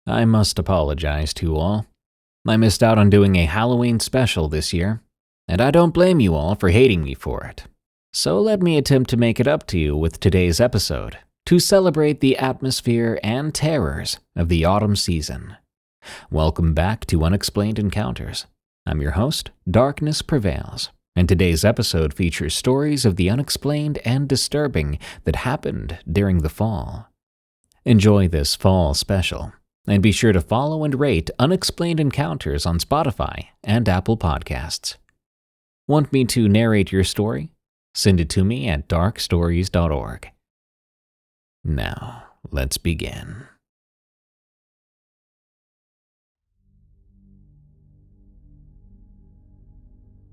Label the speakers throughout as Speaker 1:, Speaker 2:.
Speaker 1: I must apologize to you all. I missed out on doing a Halloween special this year, and I don't blame you all for hating me for it. So let me attempt to make it up to you with today's episode, to celebrate the atmosphere and terrors of the autumn season. Welcome back to Unexplained Encounters. I'm your host, Darkness Prevails, and today's episode features stories of the unexplained and disturbing that happened during the fall. Enjoy this fall special, and be sure to follow and rate Unexplained Encounters on Spotify and Apple Podcasts. Want me to narrate your story? Send it to me at darkstories.org. Now, let's begin.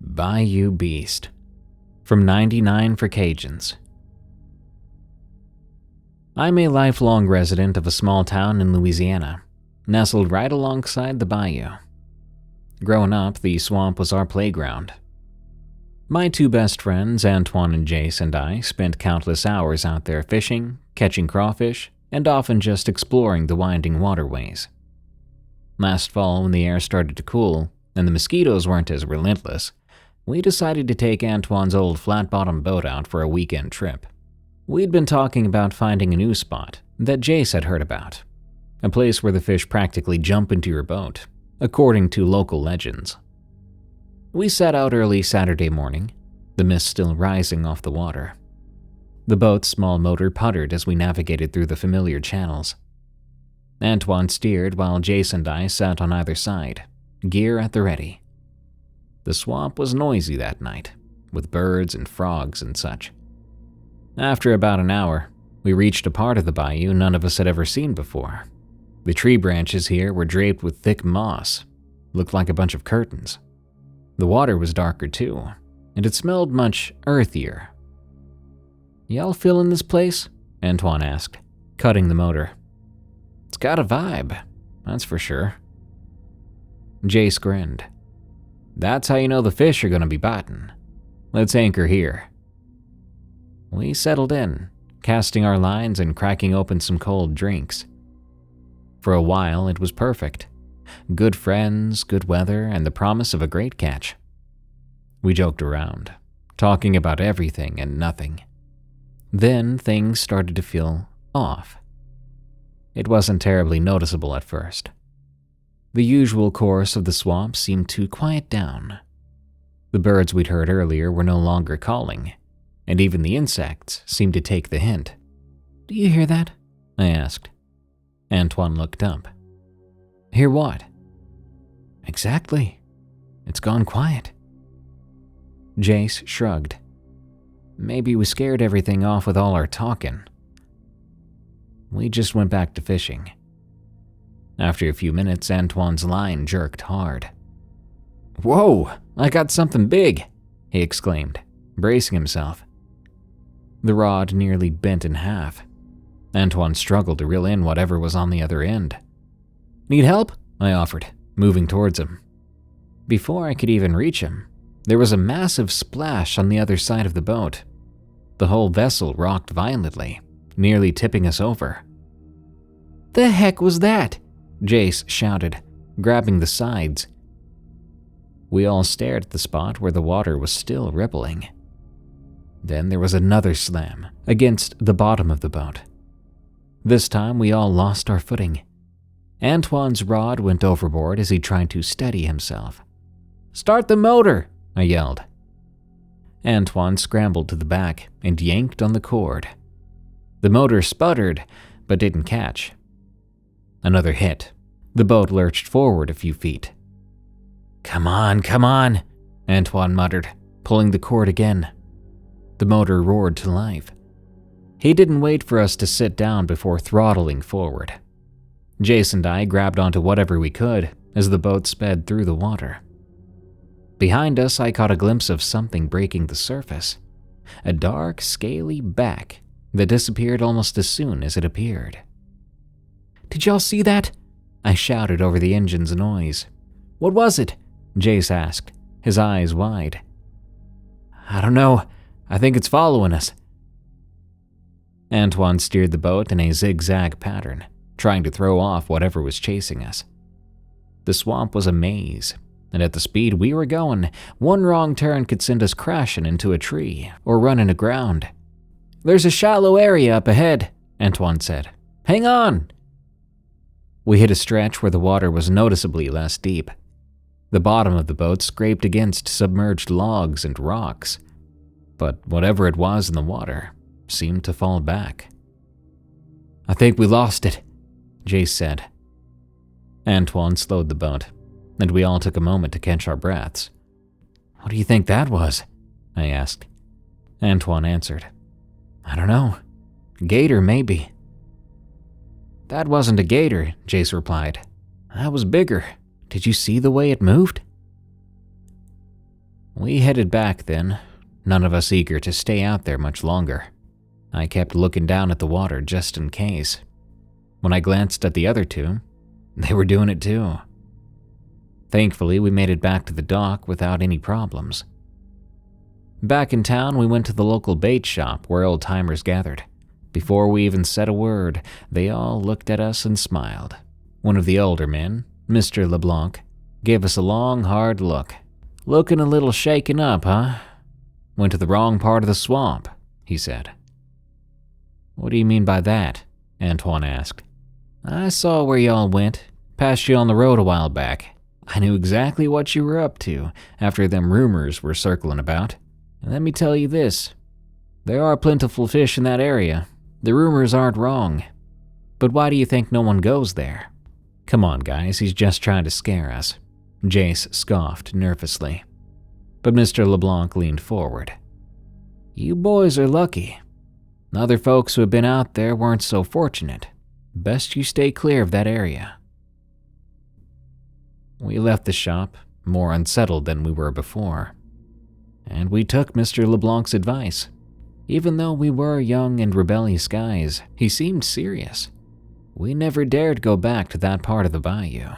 Speaker 1: Bayou Beast, from 99 for Cajuns. I'm a lifelong resident of a small town in Louisiana, nestled right alongside the bayou. Growing up, the swamp was our playground. My two best friends, Antoine and Jace, and I spent countless hours out there fishing, catching crawfish, and often just exploring the winding waterways. Last fall, when the air started to cool and the mosquitoes weren't as relentless, we decided to take Antoine's old flat-bottom boat out for a weekend trip. We'd been talking about finding a new spot that Jace had heard about, a place where the fish practically jump into your boat, according to local legends. We set out early Saturday morning, the mist still rising off the water. The boat's small motor puttered as we navigated through the familiar channels. Antoine steered while Jace and I sat on either side, gear at the ready. The swamp was noisy that night, with birds and frogs and such. After about an hour, we reached a part of the bayou none of us had ever seen before. The tree branches here were draped with thick moss, looked like a bunch of curtains. The water was darker too, and it smelled much earthier. "Y'all feeling this place?" Antoine asked, cutting the motor. "It's got a vibe, that's for sure." Jace grinned. "That's how you know the fish are gonna be biting. Let's anchor here." We settled in, casting our lines and cracking open some cold drinks. For a while, it was perfect. Good friends, good weather, and the promise of a great catch. We joked around, talking about everything and nothing. Then things started to feel off. It wasn't terribly noticeable at first. The usual course of the swamp seemed to quiet down. The birds we'd heard earlier were no longer calling, and even the insects seemed to take the hint. "Do you hear that?" I asked. Antoine looked up. "Hear what?" "Exactly. It's gone quiet." Jace shrugged. "Maybe we scared everything off with all our talking." We just went back to fishing. After a few minutes, Antoine's line jerked hard. "Whoa, I got something big!" he exclaimed, bracing himself. The rod nearly bent in half. Antoine struggled to reel in whatever was on the other end. "Need help?" I offered, moving towards him. Before I could even reach him, there was a massive splash on the other side of the boat. The whole vessel rocked violently, nearly tipping us over. "The heck was that?" Jace shouted, grabbing the sides. We all stared at the spot where the water was still rippling. Then there was another slam against the bottom of the boat. This time we all lost our footing. Antoine's rod went overboard as he tried to steady himself. "Start the motor!" I yelled. Antoine scrambled to the back and yanked on the cord. The motor sputtered, but didn't catch. Another hit. The boat lurched forward a few feet. Come on," Antoine muttered, pulling the cord again. The motor roared to life. He didn't wait for us to sit down before throttling forward. Jace and I grabbed onto whatever we could as the boat sped through the water. Behind us, I caught a glimpse of something breaking the surface. A dark, scaly back that disappeared almost as soon as it appeared. "Did y'all see that?" I shouted over the engine's noise. "What was it?" Jace asked, his eyes wide. "I don't know. I think it's following us." Antoine steered the boat in a zigzag pattern, trying to throw off whatever was chasing us. The swamp was a maze, and at the speed we were going, one wrong turn could send us crashing into a tree or running aground. "There's a shallow area up ahead," Antoine said. "Hang on!" We hit a stretch where the water was noticeably less deep. The bottom of the boat scraped against submerged logs and rocks, but whatever it was in the water seemed to fall back. "I think we lost it," Jace said. Antoine slowed the boat, and we all took a moment to catch our breaths. "What do you think that was?" I asked. Antoine answered. "I don't know. Gator, maybe." "That wasn't a gator," Jace replied. "That was bigger. Did you see the way it moved?" We headed back then, none of us eager to stay out there much longer. I kept looking down at the water just in case. When I glanced at the other two, they were doing it too. Thankfully, we made it back to the dock without any problems. Back in town, we went to the local bait shop where old-timers gathered. Before we even said a word, they all looked at us and smiled. One of the older men, Mr. LeBlanc, gave us a long, hard look. "Looking a little shaken up, huh? Went to the wrong part of the swamp," he said. "What do you mean by that?" Antoine asked. "I saw where y'all went, passed you on the road a while back. I knew exactly what you were up to after them rumors were circling about. And let me tell you this, there are plentiful fish in that area. The rumors aren't wrong. But why do you think no one goes there?" "Come on, guys, he's just trying to scare us," Jace scoffed nervously. But Mr. LeBlanc leaned forward. "You boys are lucky. Other folks who have been out there weren't so fortunate. Best you stay clear of that area." We left the shop, more unsettled than we were before. And we took Mr. LeBlanc's advice. Even though we were young and rebellious guys, he seemed serious. We never dared go back to that part of the bayou.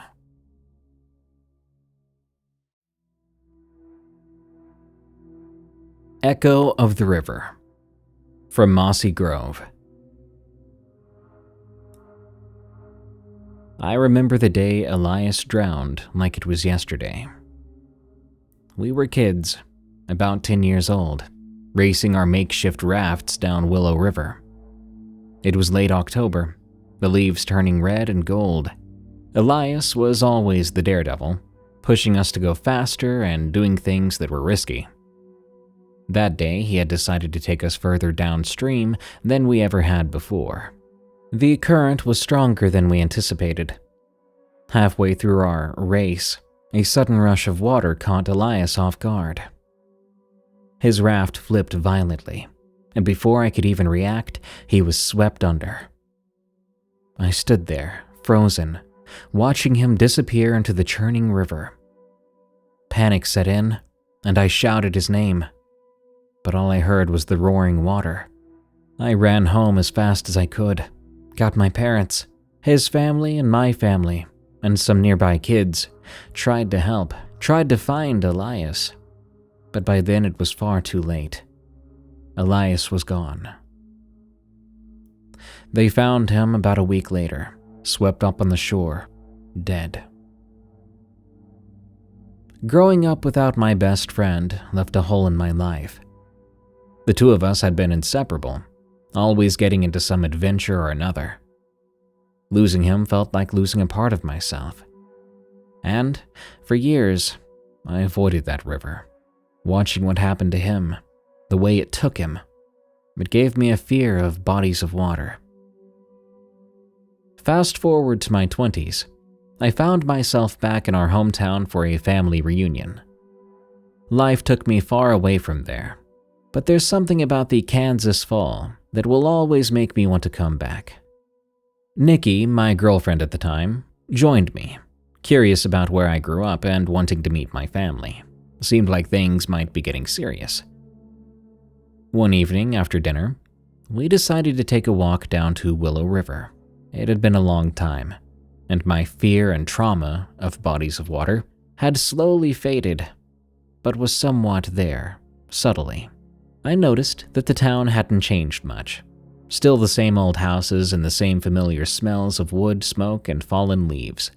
Speaker 1: Echo of the River from MossyGrove. I remember the day Elias drowned like it was yesterday. We were kids, about 10 years old, racing our makeshift rafts down Willow River. It was late October, the leaves turning red and gold. Elias was always the daredevil, pushing us to go faster and doing things that were risky. That day, he had decided to take us further downstream than we ever had before. The current was stronger than we anticipated. Halfway through our race, a sudden rush of water caught Elias off guard. His raft flipped violently, and before I could even react, he was swept under. I stood there, frozen, watching him disappear into the churning river. Panic set in, and I shouted his name, but all I heard was the roaring water. I ran home as fast as I could, got my parents, his family and my family, and some nearby kids, tried to help, tried to find Elias. But by then it was far too late. Elias was gone. They found him about a week later, swept up on the shore, dead. Growing up without my best friend left a hole in my life. The two of us had been inseparable, always getting into some adventure or another. Losing him felt like losing a part of myself. And, for years, I avoided that river, watching what happened to him, the way it took him. It gave me a fear of bodies of water. Fast forward to my 20s, I found myself back in our hometown for a family reunion. Life took me far away from there, but there's something about the Kansas fall that will always make me want to come back. Nikki, my girlfriend at the time, joined me, curious about where I grew up and wanting to meet my family. Seemed like things might be getting serious. One evening after dinner, we decided to take a walk down to Willow River. It had been a long time, and my fear and trauma of bodies of water had slowly faded, but was somewhat there, subtly. I noticed that the town hadn't changed much. Still the same old houses and the same familiar smells of wood, smoke, and fallen leaves.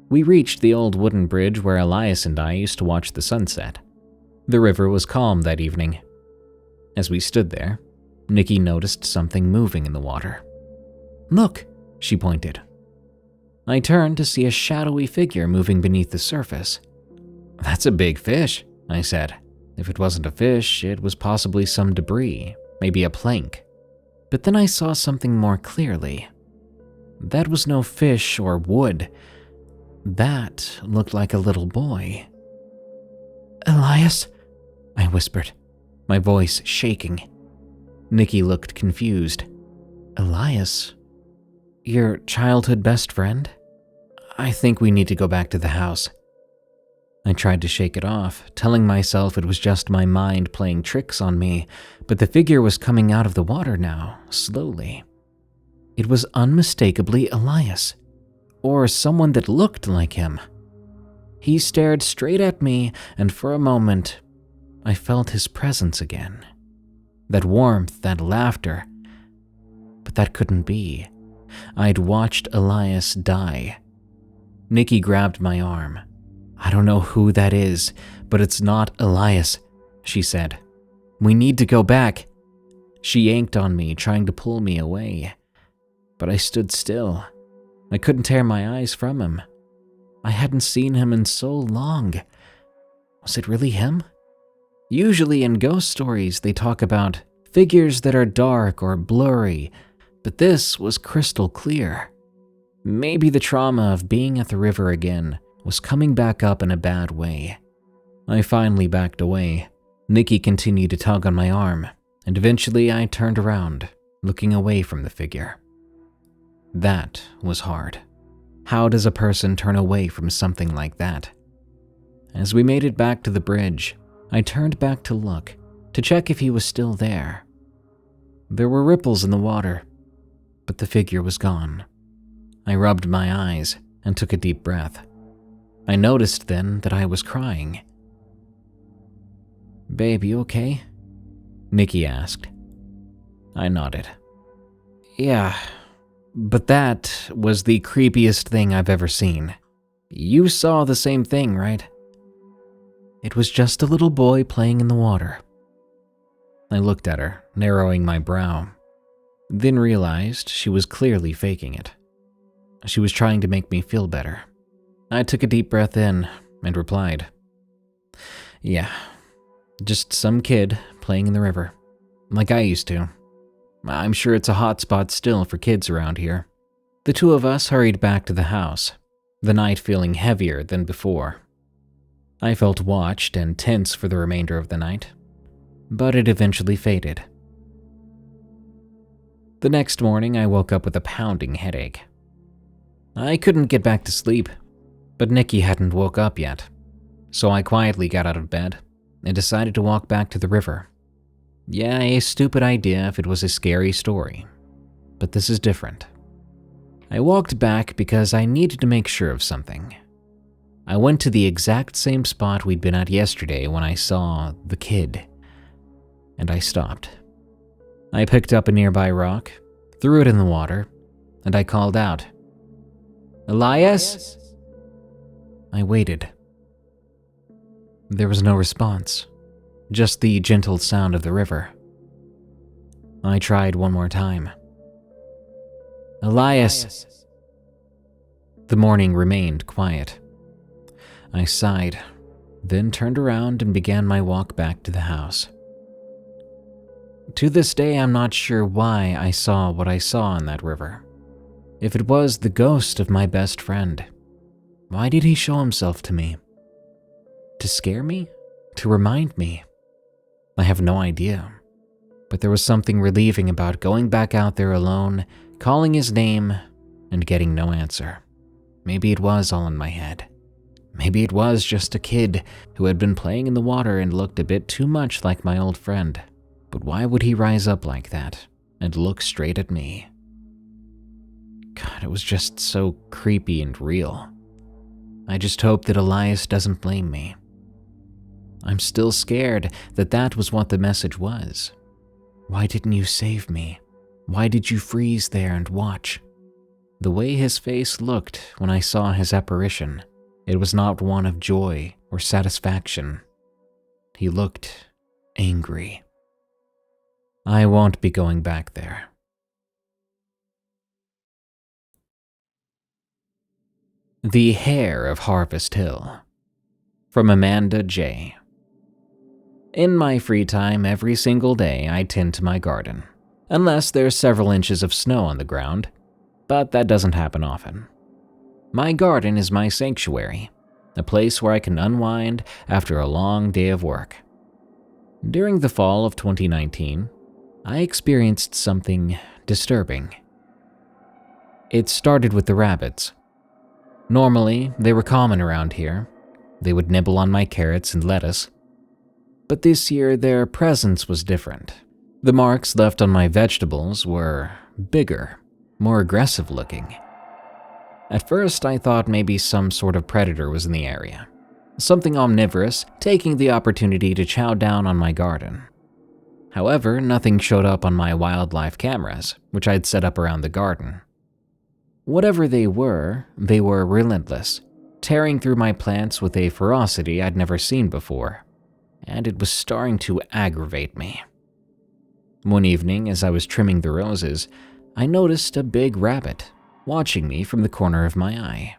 Speaker 1: We reached the old wooden bridge where Elias and I used to watch the sunset. The river was calm that evening. As we stood there, Nikki noticed something moving in the water. "Look," she pointed. I turned to see a shadowy figure moving beneath the surface. "That's a big fish," I said. If it wasn't a fish, it was possibly some debris, maybe a plank. But then I saw something more clearly. That was no fish or wood. That looked like a little boy. "Elias?" I whispered, my voice shaking. Nikki looked confused. "Elias? Your childhood best friend? I think we need to go back to the house." I tried to shake it off, telling myself it was just my mind playing tricks on me, but the figure was coming out of the water now, slowly. It was unmistakably Elias, or someone that looked like him. He stared straight at me, and for a moment, I felt his presence again. That warmth, that laughter. But that couldn't be. I'd watched Elias die. Nikki grabbed my arm. "I don't know who that is, but it's not Elias," she said. "We need to go back." She yanked on me, trying to pull me away. But I stood still. I couldn't tear my eyes from him. I hadn't seen him in so long. Was it really him? Usually in ghost stories, they talk about figures that are dark or blurry, but this was crystal clear. Maybe the trauma of being at the river again was coming back up in a bad way. I finally backed away. Nikki continued to tug on my arm, and eventually I turned around, looking away from the figure. That was hard. How does a person turn away from something like that? As we made it back to the bridge, I turned back to look, to check if he was still there. There were ripples in the water, but the figure was gone. I rubbed my eyes and took a deep breath. I noticed then that I was crying. "Babe, you okay?" Nikki asked. I nodded. "Yeah, but that was the creepiest thing I've ever seen. You saw the same thing, right?" "It was just a little boy playing in the water." I looked at her, narrowing my brow, then realized she was clearly faking it. She was trying to make me feel better. I took a deep breath in and replied, "Yeah, just some kid playing in the river, like I used to. I'm sure it's a hot spot still for kids around here." The two of us hurried back to the house, the night feeling heavier than before. I felt watched and tense for the remainder of the night, but it eventually faded. The next morning, I woke up with a pounding headache. I couldn't get back to sleep, but Nikki hadn't woke up yet, so I quietly got out of bed and decided to walk back to the river. Yeah, a stupid idea if it was a scary story, but this is different. I walked back because I needed to make sure of something. I went to the exact same spot we'd been at yesterday when I saw the kid, and I stopped. I picked up a nearby rock, threw it in the water, and I called out, "Elias?" I waited. There was no response, just the gentle sound of the river. I tried one more time. "Elias." The morning remained quiet. I sighed, then turned around and began my walk back to the house. To this day, I'm not sure why I saw what I saw in that river. If it was the ghost of my best friend, why did he show himself to me? To scare me? To remind me? I have no idea. But there was something relieving about going back out there alone, calling his name, and getting no answer. Maybe it was all in my head. Maybe it was just a kid who had been playing in the water and looked a bit too much like my old friend. But why would he rise up like that and look straight at me? God, it was just so creepy and real. I just hope that Elias doesn't blame me. I'm still scared that that was what the message was. Why didn't you save me? Why did you freeze there and watch?" The way his face looked when I saw his apparition, it was not one of joy or satisfaction. He looked angry. I won't be going back there. The Hare of Harvest Hill. From Amanda J. In my free time every single day I tend to my garden, unless there's several inches of snow on the ground, but that doesn't happen often. My garden is my sanctuary, a place where I can unwind after a long day of work. During the fall of 2019, I experienced something disturbing. It started with the rabbits. Normally, they were common around here. They would nibble on my carrots and lettuce. But this year, their presence was different. The marks left on my vegetables were bigger, more aggressive looking. At first, I thought maybe some sort of predator was in the area. Something omnivorous, taking the opportunity to chow down on my garden. However, nothing showed up on my wildlife cameras, which I'd set up around the garden. Whatever they were relentless, tearing through my plants with a ferocity I'd never seen before, and it was starting to aggravate me. One evening, as I was trimming the roses, I noticed a big rabbit watching me from the corner of my eye.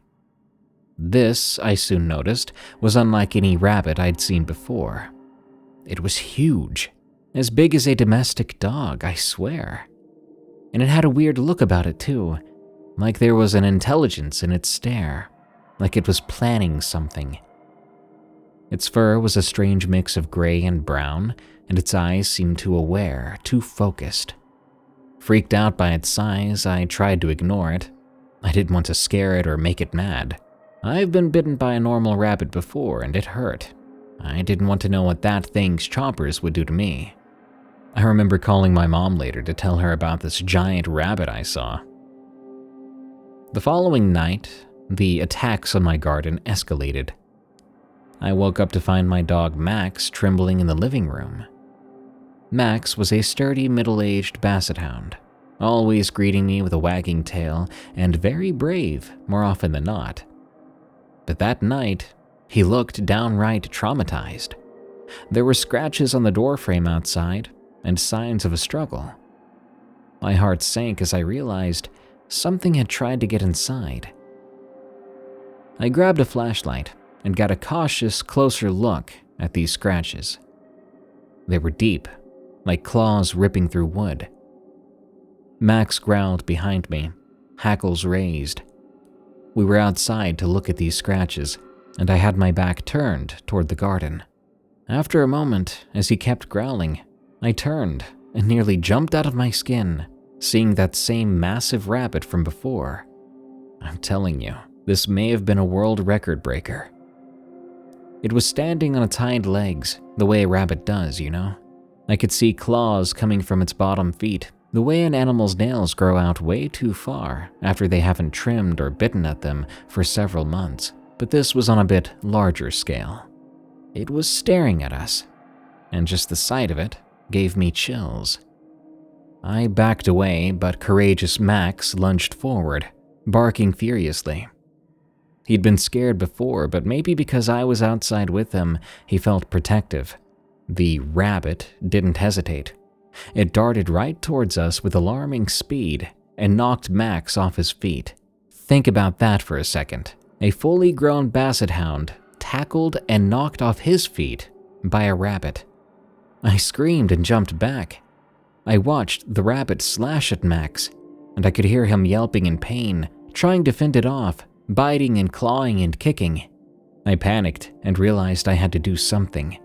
Speaker 1: This, I soon noticed, was unlike any rabbit I'd seen before. It was huge, as big as a domestic dog, I swear. And it had a weird look about it too, like there was an intelligence in its stare, like it was planning something. Its fur was a strange mix of gray and brown, and its eyes seemed too aware, too focused. Freaked out by its size, I tried to ignore it. I didn't want to scare it or make it mad. I've been bitten by a normal rabbit before, and it hurt. I didn't want to know what that thing's chompers would do to me. I remember calling my mom later to tell her about this giant rabbit I saw. The following night, the attacks on my garden escalated. I woke up to find my dog Max trembling in the living room. Max was a sturdy, middle-aged basset hound, always greeting me with a wagging tail and very brave more often than not. But that night, he looked downright traumatized. There were scratches on the doorframe outside and signs of a struggle. My heart sank as I realized something had tried to get inside. I grabbed a flashlight and got a cautious, closer look at these scratches. They were deep, like claws ripping through wood. Max growled behind me, hackles raised. We were outside to look at these scratches, and I had my back turned toward the garden. After a moment, as he kept growling, I turned and nearly jumped out of my skin, seeing that same massive rabbit from before. I'm telling you, this may have been a world record breaker. It was standing on its hind legs, the way a rabbit does, you know? I could see claws coming from its bottom feet, the way an animal's nails grow out way too far after they haven't trimmed or bitten at them for several months. But this was on a bit larger scale. It was staring at us, and just the sight of it gave me chills. I backed away, but courageous Max lunged forward, barking furiously. He'd been scared before, but maybe because I was outside with him, he felt protective. The rabbit didn't hesitate. It darted right towards us with alarming speed and knocked Max off his feet. Think about that for a second. A fully grown basset hound tackled and knocked off his feet by a rabbit. I screamed and jumped back. I watched the rabbit slash at Max, and I could hear him yelping in pain, trying to fend it off, biting and clawing and kicking. I panicked and realized I had to do something.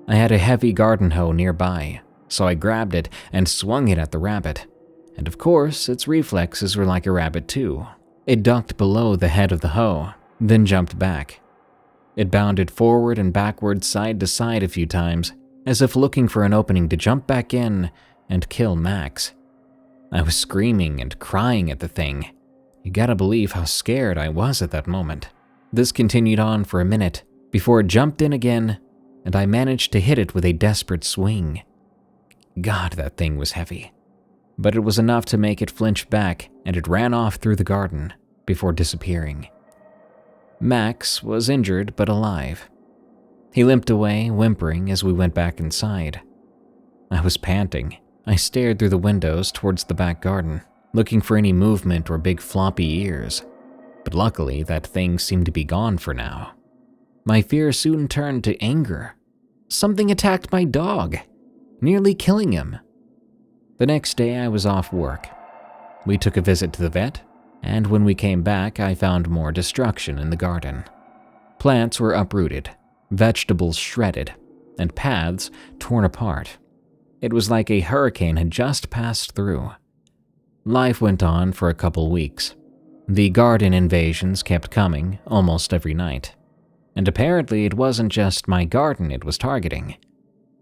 Speaker 1: I had a heavy garden hoe nearby, so I grabbed it and swung it at the rabbit. And of course, its reflexes were like a rabbit too. It ducked below the head of the hoe, then jumped back. It bounded forward and backward, side to side a few times, as if looking for an opening to jump back in and kill Max. I was screaming and crying at the thing. You gotta believe how scared I was at that moment. This continued on for a minute before it jumped in again, and I managed to hit it with a desperate swing. God, that thing was heavy. But it was enough to make it flinch back, and it ran off through the garden before disappearing. Max was injured but alive. He limped away, whimpering as we went back inside. I was panting. I stared through the windows towards the back garden, looking for any movement or big floppy ears. But luckily, that thing seemed to be gone for now. My fear soon turned to anger. Something attacked my dog, nearly killing him. The next day, I was off work. We took a visit to the vet, and when we came back, I found more destruction in the garden. Plants were uprooted, vegetables shredded, and paths torn apart. It was like a hurricane had just passed through. Life went on for a couple weeks. The garden invasions kept coming almost every night. And apparently it wasn't just my garden it was targeting.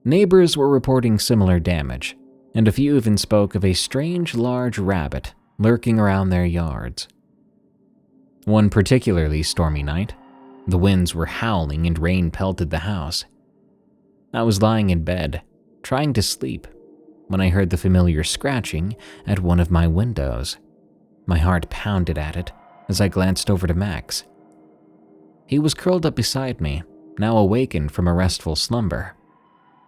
Speaker 1: Neighbors were reporting similar damage, and a few even spoke of a strange large rabbit lurking around their yards. One particularly stormy night, the winds were howling and rain pelted the house. I was lying in bed, trying to sleep, when I heard the familiar scratching at one of my windows. My heart pounded at it as I glanced over to Max. He was curled up beside me, now awakened from a restful slumber.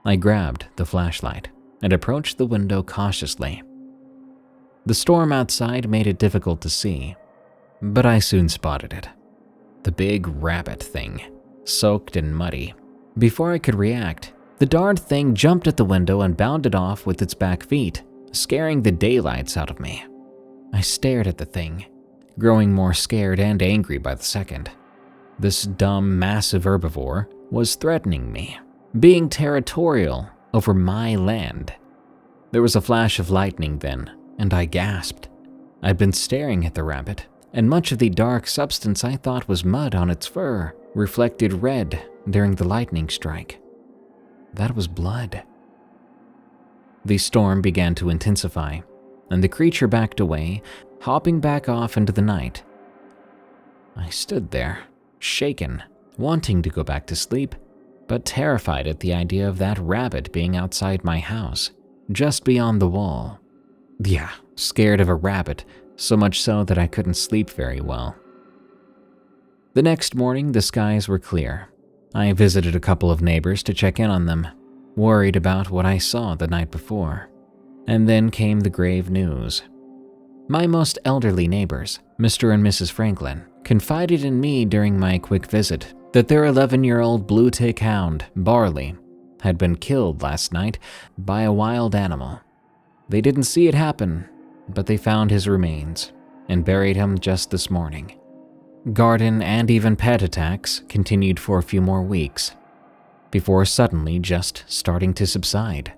Speaker 1: I grabbed the flashlight and approached the window cautiously. The storm outside made it difficult to see, but I soon spotted it. The big rabbit thing, soaked and muddy. Before I could react, the darned thing jumped at the window and bounded off with its back feet, scaring the daylights out of me. I stared at the thing, growing more scared and angry by the second. This dumb, massive herbivore was threatening me, being territorial over my land. There was a flash of lightning then, and I gasped. I'd been staring at the rabbit, and much of the dark substance I thought was mud on its fur reflected red during the lightning strike. That was blood. The storm began to intensify, and the creature backed away, hopping back off into the night. I stood there, shaken, wanting to go back to sleep, but terrified at the idea of that rabbit being outside my house, just beyond the wall. Yeah, scared of a rabbit, so much so that I couldn't sleep very well. The next morning, the skies were clear. I visited a couple of neighbors to check in on them, worried about what I saw the night before. And then came the grave news. My most elderly neighbors, Mr. and Mrs. Franklin, confided in me during my quick visit that their 11-year-old blue tick hound, Barley, had been killed last night by a wild animal. They didn't see it happen, but they found his remains and buried him just this morning. Garden and even pet attacks continued for a few more weeks, before suddenly just starting to subside.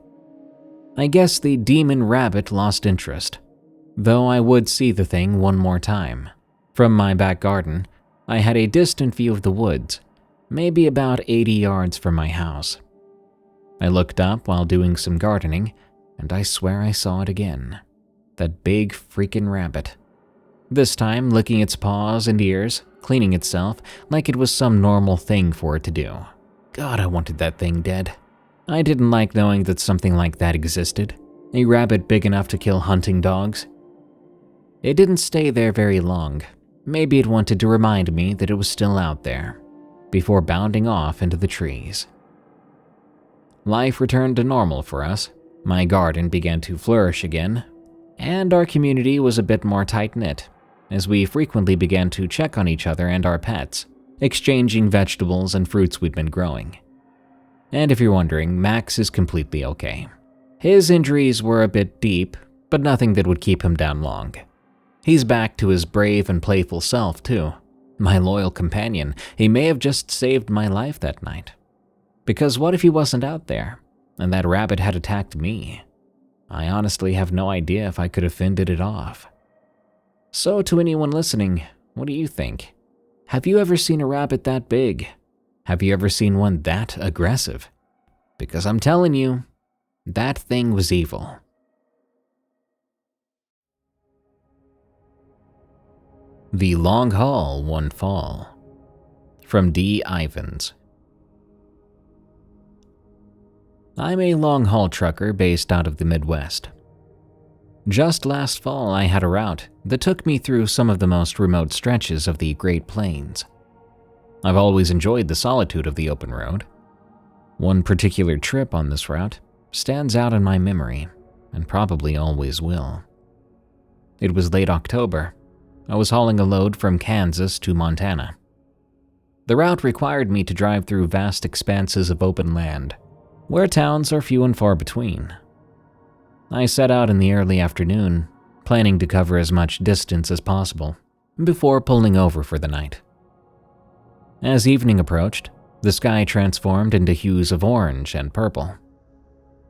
Speaker 1: I guess the demon rabbit lost interest, though I would see the thing one more time. From my back garden, I had a distant view of the woods, maybe about 80 yards from my house. I looked up while doing some gardening, and I swear I saw it again. That big freaking rabbit. This time licking its paws and ears, cleaning itself like it was some normal thing for it to do. God, I wanted that thing dead. I didn't like knowing that something like that existed, a rabbit big enough to kill hunting dogs. It didn't stay there very long. Maybe it wanted to remind me that it was still out there, before bounding off into the trees. Life returned to normal for us. My garden began to flourish again, and our community was a bit more tight-knit, as we frequently began to check on each other and our pets, exchanging vegetables and fruits we'd been growing. And if you're wondering, Max is completely okay. His injuries were a bit deep, but nothing that would keep him down long. He's back to his brave and playful self, too. My loyal companion, he may have just saved my life that night. Because what if he wasn't out there, and that rabbit had attacked me? I honestly have no idea if I could have fended it off. So to anyone listening, what do you think? Have you ever seen a rabbit that big? Have you ever seen one that aggressive? Because I'm telling you, that thing was evil. The Long Haul One Fall. From dIvanz. I'm a long-haul trucker based out of the Midwest. Just last fall, I had a route that took me through some of the most remote stretches of the Great Plains. I've always enjoyed the solitude of the open road. One particular trip on this route stands out in my memory, and probably always will. It was late October. I was hauling a load from Kansas to Montana. The route required me to drive through vast expanses of open land, where towns are few and far between. I set out in the early afternoon, planning to cover as much distance as possible before pulling over for the night. As evening approached, the sky transformed into hues of orange and purple.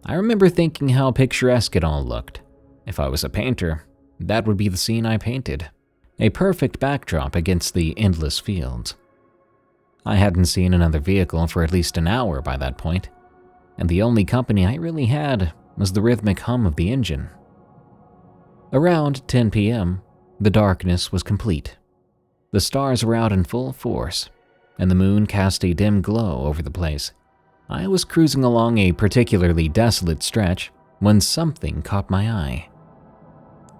Speaker 1: I remember thinking how picturesque it all looked. If I was a painter, that would be the scene I painted, a perfect backdrop against the endless fields. I hadn't seen another vehicle for at least an hour by that point, and the only company I really had was the rhythmic hum of the engine. Around 10 p.m., the darkness was complete. The stars were out in full force, and the moon cast a dim glow over the place. I was cruising along a particularly desolate stretch when something caught my eye.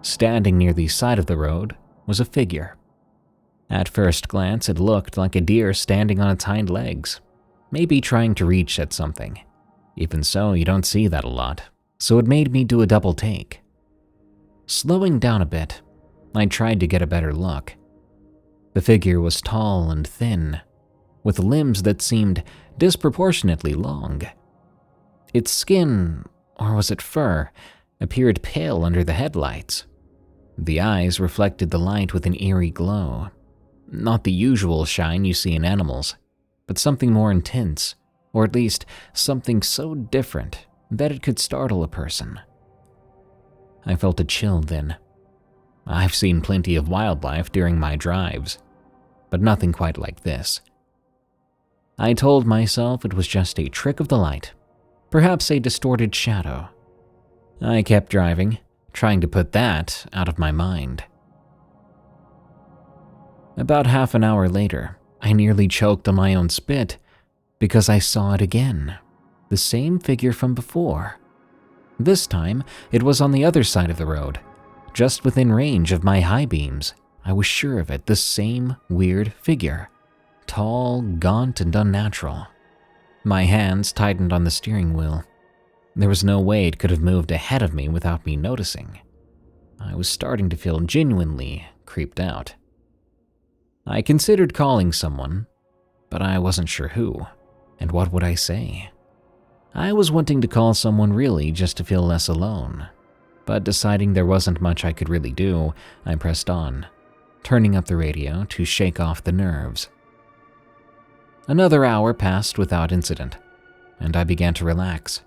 Speaker 1: Standing near the side of the road was a figure. At first glance, it looked like a deer standing on its hind legs, maybe trying to reach at something. Even so, you don't see that a lot, so it made me do a double take. Slowing down a bit, I tried to get a better look. The figure was tall and thin, with limbs that seemed disproportionately long. Its skin, or was it fur, appeared pale under the headlights. The eyes reflected the light with an eerie glow. Not the usual shine you see in animals, but something more intense, or at least something so different that it could startle a person. I felt a chill then. I've seen plenty of wildlife during my drives, but nothing quite like this. I told myself it was just a trick of the light, perhaps a distorted shadow. I kept driving, trying to put that out of my mind. About half an hour later, I nearly choked on my own spit because I saw it again, the same figure from before. This time, it was on the other side of the road, just within range of my high beams. I was sure of it, the same weird figure. Tall, gaunt, and unnatural. My hands tightened on the steering wheel. There was no way it could have moved ahead of me without me noticing. I was starting to feel genuinely creeped out. I considered calling someone, but I wasn't sure who, and what would I say? I was wanting to call someone really just to feel less alone, but deciding there wasn't much I could really do, I pressed on, turning up the radio to shake off the nerves. Another hour passed without incident, and I began to relax,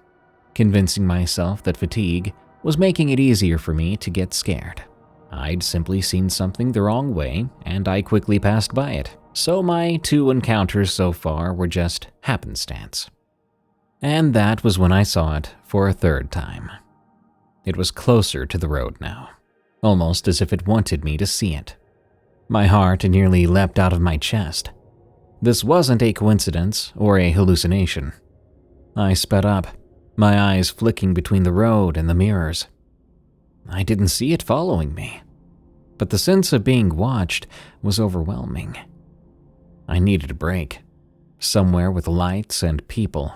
Speaker 1: convincing myself that fatigue was making it easier for me to get scared. I'd simply seen something the wrong way, and I quickly passed by it, so my 2 encounters so far were just happenstance. And that was when I saw it for a third time. It was closer to the road now, almost as if it wanted me to see it. My heart nearly leapt out of my chest. This wasn't a coincidence or a hallucination. I sped up, my eyes flicking between the road and the mirrors. I didn't see it following me, but the sense of being watched was overwhelming. I needed a break, somewhere with lights and people.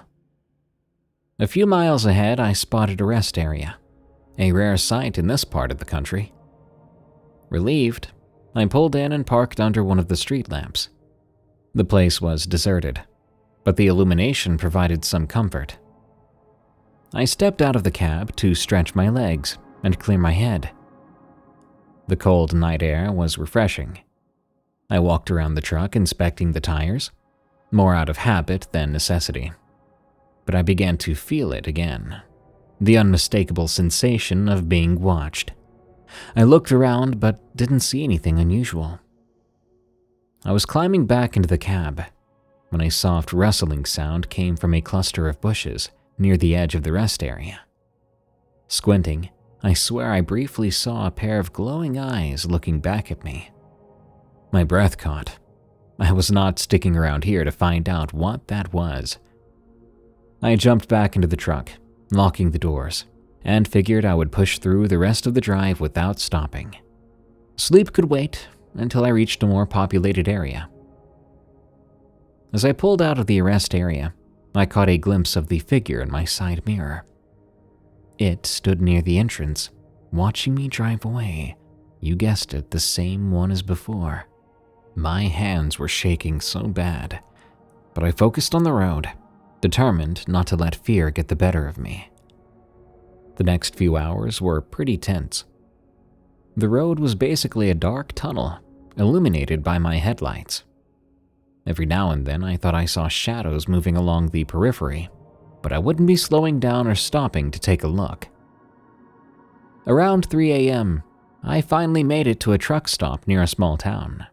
Speaker 1: A few miles ahead, I spotted a rest area, a rare sight in this part of the country. Relieved, I pulled in and parked under one of the street lamps. The place was deserted, but the illumination provided some comfort. I stepped out of the cab to stretch my legs and clear my head. The cold night air was refreshing. I walked around the truck inspecting the tires, more out of habit than necessity. But I began to feel it again, the unmistakable sensation of being watched. I looked around but didn't see anything unusual. I was climbing back into the cab when a soft rustling sound came from a cluster of bushes near the edge of the rest area. Squinting, I swear I briefly saw a pair of glowing eyes looking back at me. My breath caught. I was not sticking around here to find out what that was. I jumped back into the truck, locking the doors, and figured I would push through the rest of the drive without stopping. Sleep could wait until I reached a more populated area. As I pulled out of the arrest area, I caught a glimpse of the figure in my side mirror. It stood near the entrance, watching me drive away. You guessed it, the same one as before. My hands were shaking so bad, but I focused on the road, determined not to let fear get the better of me. The next few hours were pretty tense. The road was basically a dark tunnel, illuminated by my headlights. Every now and then I thought I saw shadows moving along the periphery, but I wouldn't be slowing down or stopping to take a look. Around 3 a.m., I finally made it to a truck stop near a small town.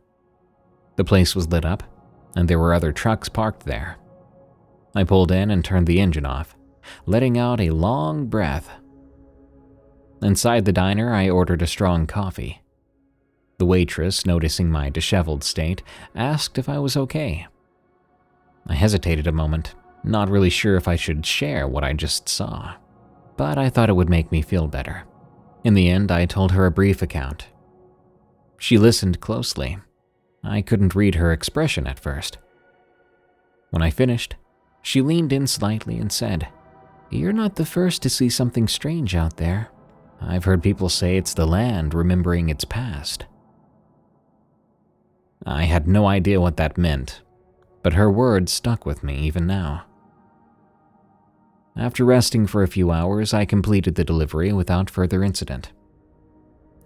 Speaker 1: The place was lit up, and there were other trucks parked there. I pulled in and turned the engine off, letting out a long breath. Inside the diner, I ordered a strong coffee. The waitress, noticing my disheveled state, asked if I was okay. I hesitated a moment, not really sure if I should share what I just saw, but I thought it would make me feel better. In the end, I told her a brief account. She listened closely. I couldn't read her expression at first. When I finished, she leaned in slightly and said, "You're not the first to see something strange out there. I've heard people say it's the land remembering its past." I had no idea what that meant, but her words stuck with me even now. After resting for a few hours, I completed the delivery without further incident.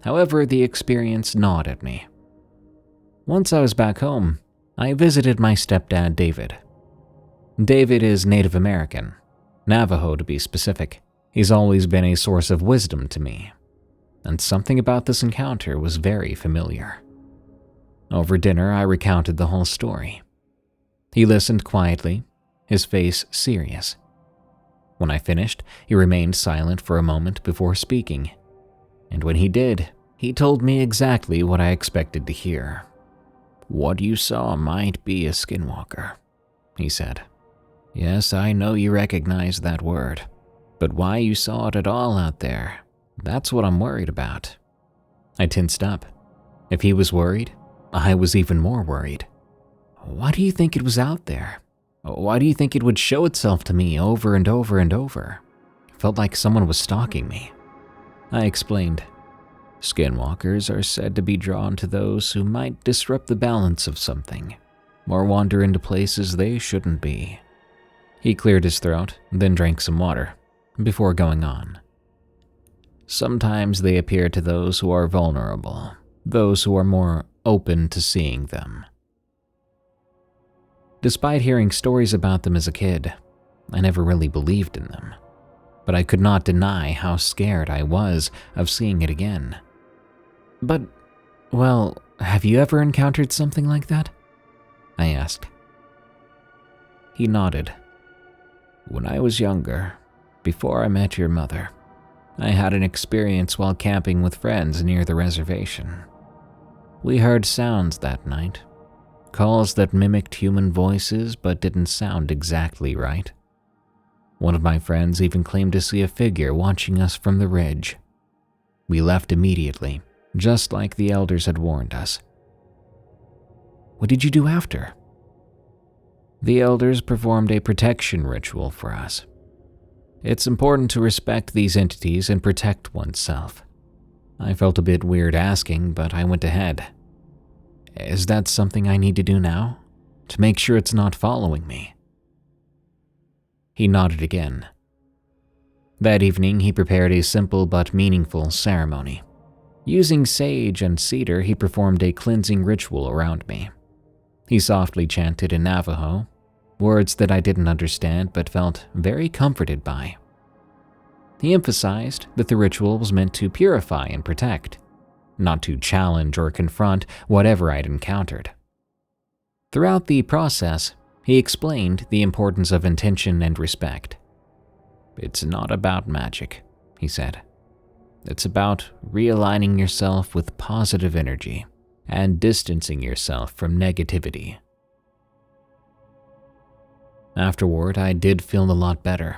Speaker 1: However, the experience gnawed at me. Once I was back home, I visited my stepdad, David. David is Native American, Navajo to be specific. He's always been a source of wisdom to me, and something about this encounter was very familiar. Over dinner, I recounted the whole story. He listened quietly, his face serious. When I finished, he remained silent for a moment before speaking, and when he did, he told me exactly what I expected to hear. "What you saw might be a skinwalker," he said. "Yes, I know you recognize that word, but why you saw it at all out there, that's what I'm worried about." I tensed up. If he was worried, I was even more worried. "Why do you think it was out there? Why do you think it would show itself to me over and over and over? It felt like someone was stalking me." I explained. "Skinwalkers are said to be drawn to those who might disrupt the balance of something, or wander into places they shouldn't be." He cleared his throat, then drank some water, before going on. "Sometimes they appear to those who are vulnerable, those who are more open to seeing them." Despite hearing stories about them as a kid, I never really believed in them, but I could not deny how scared I was of seeing it again. "But, well, have you ever encountered something like that?" I asked. He nodded. "When I was younger, before I met your mother, I had an experience while camping with friends near the reservation. We heard sounds that night, calls that mimicked human voices but didn't sound exactly right. One of my friends even claimed to see a figure watching us from the ridge. We left immediately, just like the elders had warned us." "What did you do after?" "The elders performed a protection ritual for us. It's important to respect these entities and protect oneself." I felt a bit weird asking, but I went ahead. "Is that something I need to do now, to make sure it's not following me?" He nodded again. That evening, he prepared a simple but meaningful ceremony. Using sage and cedar, he performed a cleansing ritual around me. He softly chanted in Navajo, words that I didn't understand but felt very comforted by. He emphasized that the ritual was meant to purify and protect, not to challenge or confront whatever I'd encountered. Throughout the process, he explained the importance of intention and respect. "It's not about magic," he said. "It's about realigning yourself with positive energy and distancing yourself from negativity." Afterward, I did feel a lot better.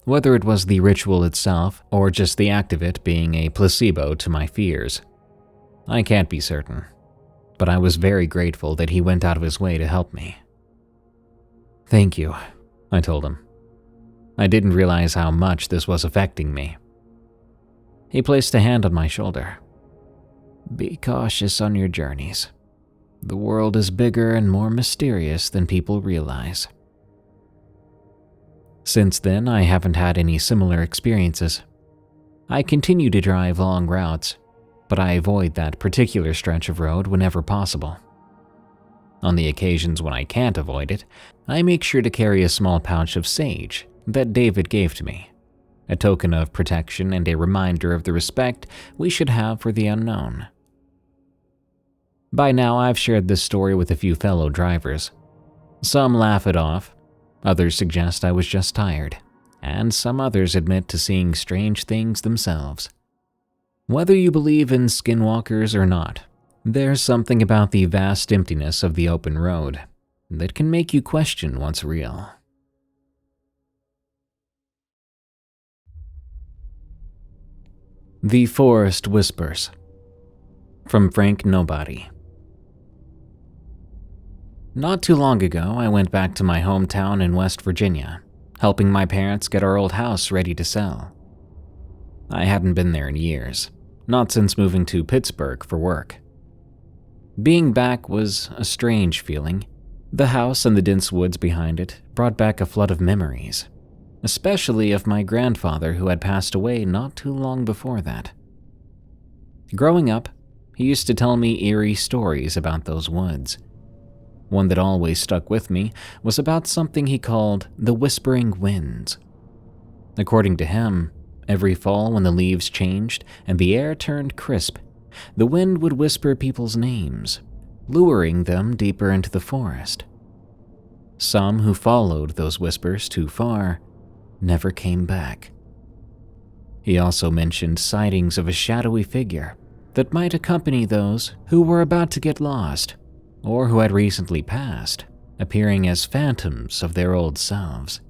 Speaker 1: Whether it was the ritual itself or just the act of it being a placebo to my fears, I can't be certain, but I was very grateful that he went out of his way to help me. "Thank you," I told him. I didn't realize how much this was affecting me. He placed a hand on my shoulder. "Be cautious on your journeys. The world is bigger and more mysterious than people realize." Since then, I haven't had any similar experiences. I continue to drive long routes, but I avoid that particular stretch of road whenever possible. On the occasions when I can't avoid it, I make sure to carry a small pouch of sage that David gave to me, a token of protection and a reminder of the respect we should have for the unknown. By now, I've shared this story with a few fellow drivers. Some laugh it off, others suggest I was just tired, and some others admit to seeing strange things themselves. Whether you believe in skinwalkers or not, there's something about the vast emptiness of the open road that can make you question what's real. The Forest Whispers, from Frank Nobody. Not too long ago, I went back to my hometown in West Virginia, helping my parents get our old house ready to sell. I hadn't been there in years, not since moving to Pittsburgh for work. Being back was a strange feeling. The house and the dense woods behind it brought back a flood of memories, especially of my grandfather who had passed away not too long before that. Growing up, he used to tell me eerie stories about those woods. One that always stuck with me was about something he called the Whispering Winds. According to him, every fall when the leaves changed and the air turned crisp, the wind would whisper people's names, luring them deeper into the forest. Some who followed those whispers too far never came back. He also mentioned sightings of a shadowy figure that might accompany those who were about to get lost or who had recently passed, appearing as phantoms of their old selves.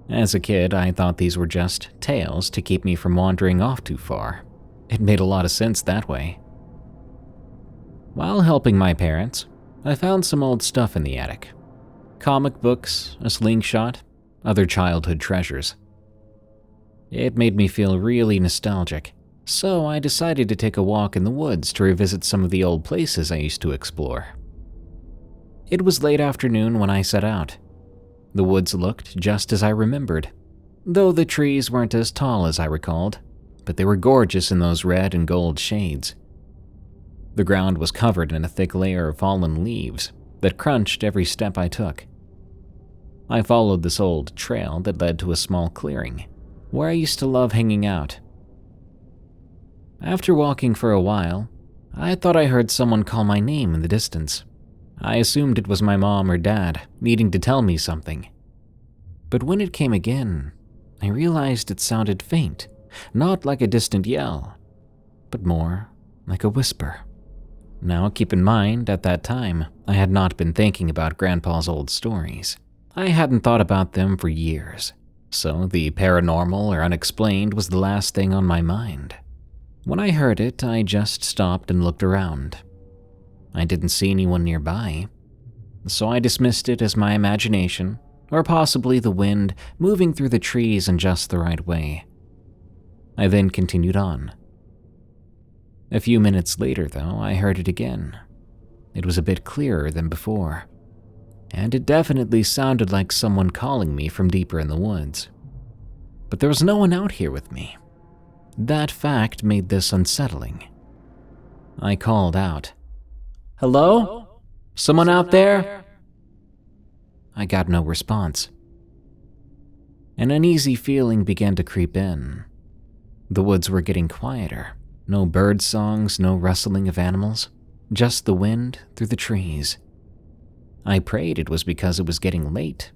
Speaker 1: As a kid, I thought these were just tales to keep me from wandering off too far. It made a lot of sense that way. While helping my parents, I found some old stuff in the attic. Comic books, a slingshot, other childhood treasures. It made me feel really nostalgic, so I decided to take a walk in the woods to revisit some of the old places I used to explore. It was late afternoon when I set out. The woods looked just as I remembered, though the trees weren't as tall as I recalled, but they were gorgeous in those red and gold shades. The ground was covered in a thick layer of fallen leaves that crunched every step I took. I followed this old trail that led to a small clearing, where I used to love hanging out. After walking for a while, I thought I heard someone call my name in the distance. I assumed it was my mom or dad needing to tell me something. But when it came again, I realized it sounded faint, not like a distant yell, but more like a whisper. Now, keep in mind, at that time, I had not been thinking about Grandpa's old stories. I hadn't thought about them for years, so the paranormal or unexplained was the last thing on my mind. When I heard it, I just stopped and looked around. I didn't see anyone nearby, so I dismissed it as my imagination, or possibly the wind moving through the trees in just the right way. I then continued on. A few minutes later, though, I heard it again. It was a bit clearer than before, and it definitely sounded like someone calling me from deeper in the woods. But there was no one out here with me. That fact made this unsettling. I called out, "Hello? Someone out there?" I got no response. An uneasy feeling began to creep in. The woods were getting quieter. No bird songs, no rustling of animals, just the wind through the trees. I prayed it was because it was getting late,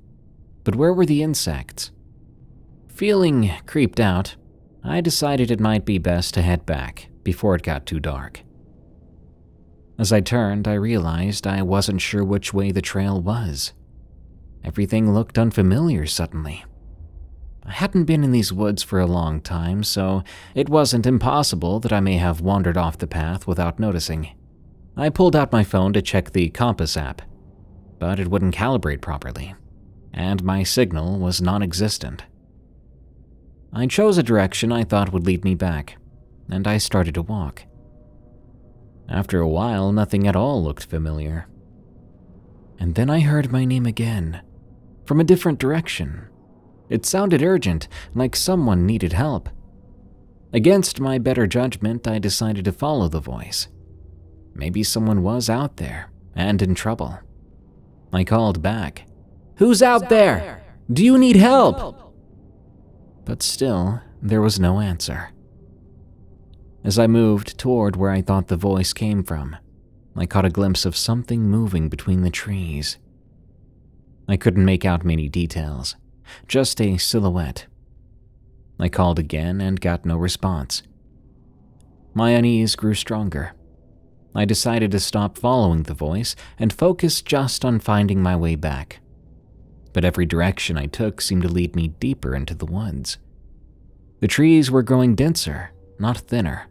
Speaker 1: but where were the insects? Feeling creeped out, I decided it might be best to head back before it got too dark. As I turned, I realized I wasn't sure which way the trail was. Everything looked unfamiliar suddenly. I hadn't been in these woods for a long time, so it wasn't impossible that I may have wandered off the path without noticing. I pulled out my phone to check the compass app, but it wouldn't calibrate properly, and my signal was non-existent. I chose a direction I thought would lead me back, and I started to walk. After a while, nothing at all looked familiar. And then I heard my name again, from a different direction. It sounded urgent, like someone needed help. Against my better judgment, I decided to follow the voice. Maybe someone was out there and in trouble. I called back. "Who's out there? Do you need help?" But still, there was no answer. As I moved toward where I thought the voice came from, I caught a glimpse of something moving between the trees. I couldn't make out many details, just a silhouette. I called again and got no response. My unease grew stronger. I decided to stop following the voice and focus just on finding my way back. But every direction I took seemed to lead me deeper into the woods. The trees were growing denser, not thinner,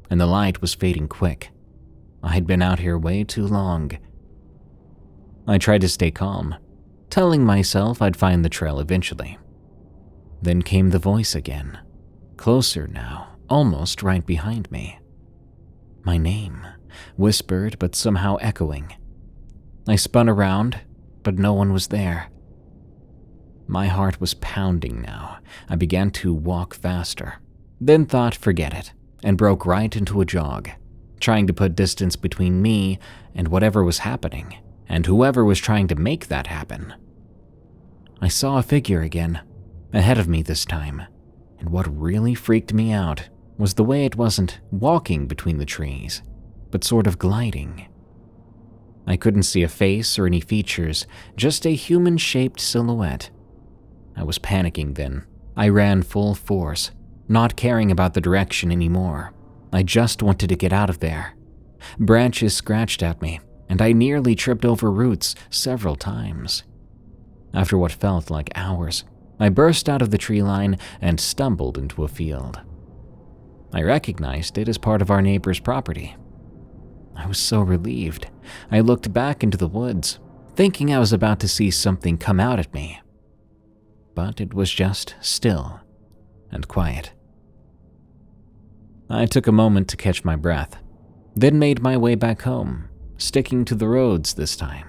Speaker 1: and the light was fading quick. I had been out here way too long. I tried to stay calm, telling myself I'd find the trail eventually. Then came the voice again, closer now, almost right behind me. My name, whispered but somehow echoing. I spun around, but no one was there. My heart was pounding now. I began to walk faster, then thought forget it, and broke right into a jog, trying to put distance between me and whatever was happening, and whoever was trying to make that happen. I saw a figure again, ahead of me this time, and what really freaked me out was the way it wasn't walking between the trees, but sort of gliding. I couldn't see a face or any features, just a human-shaped silhouette. I was panicking then. I ran full force, not caring about the direction anymore. I just wanted to get out of there. Branches scratched at me, and I nearly tripped over roots several times. After what felt like hours, I burst out of the tree line and stumbled into a field. I recognized it as part of our neighbor's property. I was so relieved. I looked back into the woods, thinking I was about to see something come out at me. But it was just still and quiet. I took a moment to catch my breath, then made my way back home, sticking to the roads this time.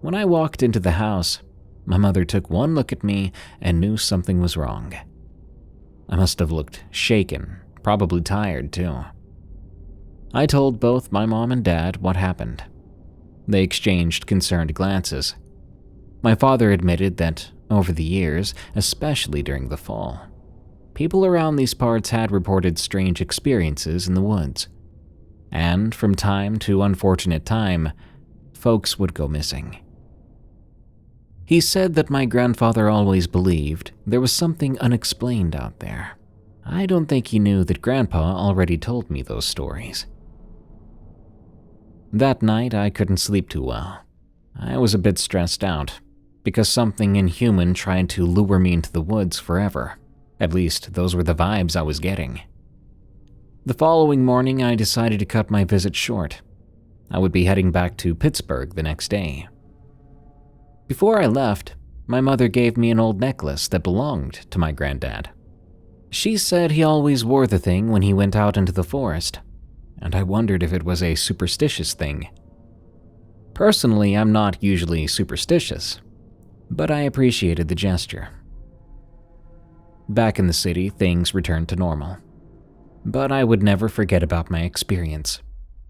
Speaker 1: When I walked into the house, my mother took one look at me and knew something was wrong. I must have looked shaken, probably tired too. I told both my mom and dad what happened. They exchanged concerned glances. My father admitted that over the years, especially during the fall, people around these parts had reported strange experiences in the woods. And from time to unfortunate time, folks would go missing. He said that my grandfather always believed there was something unexplained out there. I don't think he knew that Grandpa already told me those stories. That night, I couldn't sleep too well. I was a bit stressed out, because something inhuman tried to lure me into the woods forever. At least, those were the vibes I was getting. The following morning, I decided to cut my visit short. I would be heading back to Pittsburgh the next day. Before I left, my mother gave me an old necklace that belonged to my granddad. She said he always wore the thing when he went out into the forest, and I wondered if it was a superstitious thing. Personally, I'm not usually superstitious, but I appreciated the gesture. Back in the city, things returned to normal. But I would never forget about my experience,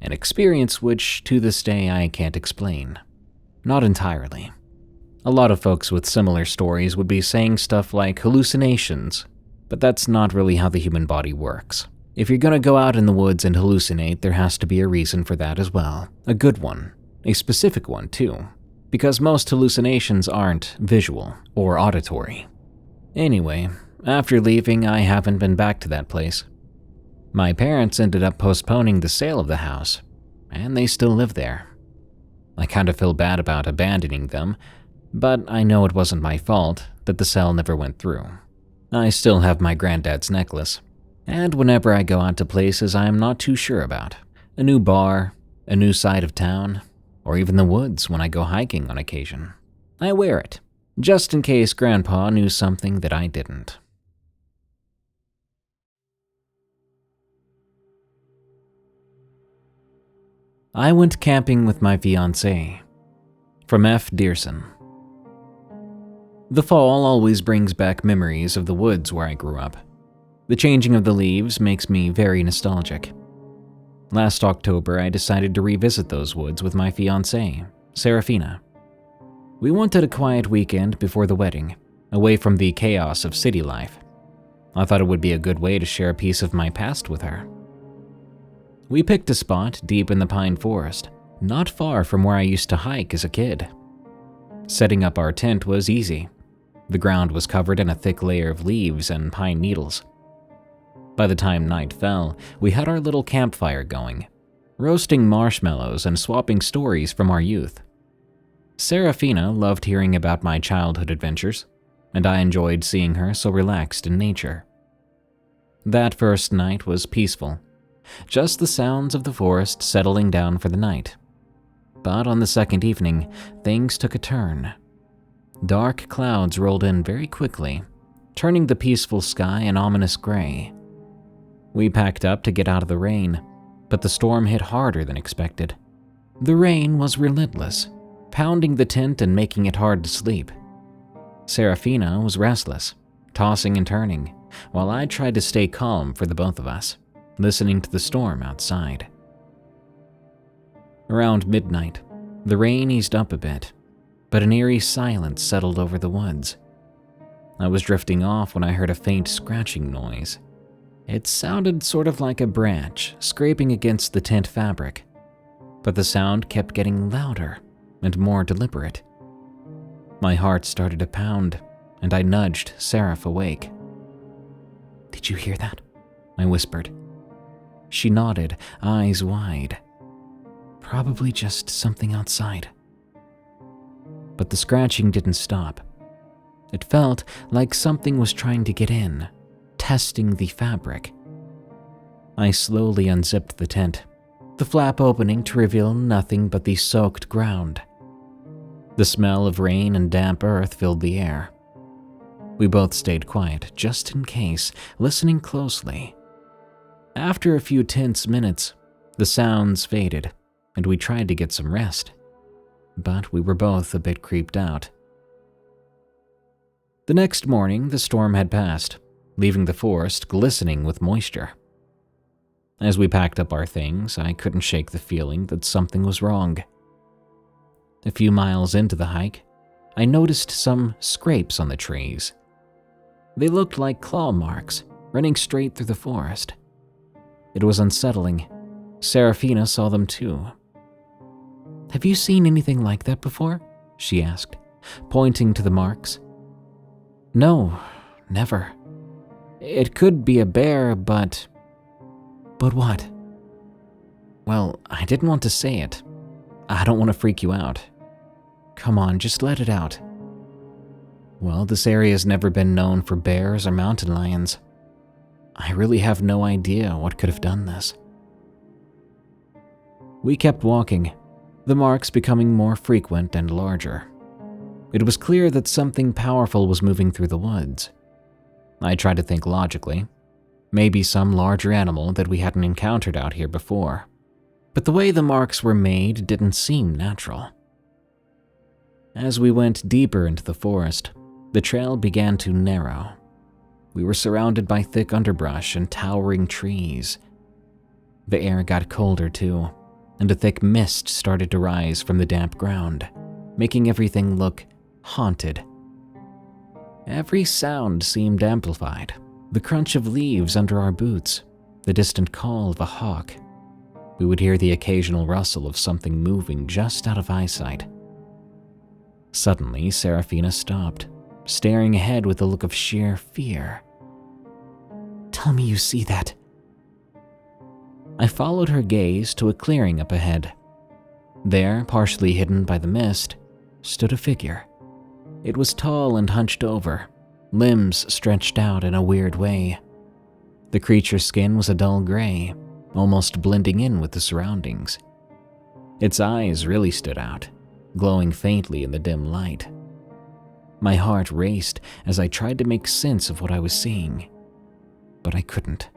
Speaker 1: an experience which, to this day, I can't explain. Not entirely. A lot of folks with similar stories would be saying stuff like hallucinations, but that's not really how the human body works. If you're gonna go out in the woods and hallucinate, there has to be a reason for that as well. A good one. A specific one, too. Because most hallucinations aren't visual or auditory. Anyway, after leaving, I haven't been back to that place. My parents ended up postponing the sale of the house, and they still live there. I kind of feel bad about abandoning them, But I know it wasn't my fault that the sale never went through. I still have my granddad's necklace, and whenever I go out to places I am not too sure about, a new bar, a new side of town, or even the woods when I go hiking on occasion, I wear it, just in case Grandpa knew something that I didn't. I went camping with my fiance. From F. Dearson. The fall always brings back memories of the woods where I grew up. The changing of the leaves makes me very nostalgic. Last October, I decided to revisit those woods with my fiancée, Serafina. We wanted a quiet weekend before the wedding, away from the chaos of city life. I thought it would be a good way to share a piece of my past with her. We picked a spot deep in the pine forest, not far from where I used to hike as a kid. Setting up our tent was easy. The ground was covered in a thick layer of leaves and pine needles. By the time night fell, we had our little campfire going, roasting marshmallows and swapping stories from our youth. Serafina loved hearing about my childhood adventures, and I enjoyed seeing her so relaxed in nature. That first night was peaceful, just the sounds of the forest settling down for the night. But on the second evening, things took a turn. Dark clouds rolled in very quickly, turning the peaceful sky an ominous gray. We packed up to get out of the rain, but the storm hit harder than expected. The rain was relentless, pounding the tent and making it hard to sleep. Serafina was restless, tossing and turning, while I tried to stay calm for the both of us, listening to the storm outside. Around midnight, the rain eased up a bit, but an eerie silence settled over the woods. I was drifting off when I heard a faint scratching noise. It sounded sort of like a branch scraping against the tent fabric, but the sound kept getting louder and more deliberate. My heart started to pound, and I nudged Seraph awake. "Did you hear that?" I whispered. She nodded, eyes wide. "Probably just something outside." But the scratching didn't stop. It felt like something was trying to get in, testing the fabric. I slowly unzipped the tent, the flap opening to reveal nothing but the soaked ground. The smell of rain and damp earth filled the air. We both stayed quiet, just in case, listening closely. After a few tense minutes, the sounds faded, and we tried to get some rest. But we were both a bit creeped out. The next morning, the storm had passed, leaving the forest glistening with moisture. As we packed up our things, I couldn't shake the feeling that something was wrong. A few miles into the hike, I noticed some scrapes on the trees. They looked like claw marks running straight through the forest. It was unsettling. Serafina saw them too. "Have you seen anything like that before?" she asked, pointing to the marks. "No, never. It could be a bear, but..." "But what?" "Well, I didn't want to say it. I don't want to freak you out. Come on, just let it out." "Well, this area's never been known for bears or mountain lions. I really have no idea what could have done this." We kept walking, the marks becoming more frequent and larger. It was clear that something powerful was moving through the woods. I tried to think logically. Maybe some larger animal that we hadn't encountered out here before. But the way the marks were made didn't seem natural. As we went deeper into the forest, the trail began to narrow. We were surrounded by thick underbrush and towering trees. The air got colder too, and a thick mist started to rise from the damp ground, making everything look haunted. Every sound seemed amplified. The crunch of leaves under our boots, the distant call of a hawk. We would hear the occasional rustle of something moving just out of eyesight. Suddenly, Serafina stopped, staring ahead with a look of sheer fear. "Tell me you see that." I followed her gaze to a clearing up ahead. There, partially hidden by the mist, stood a figure. It was tall and hunched over, limbs stretched out in a weird way. The creature's skin was a dull gray, almost blending in with the surroundings. Its eyes really stood out, glowing faintly in the dim light. My heart raced as I tried to make sense of what I was seeing, but I couldn't.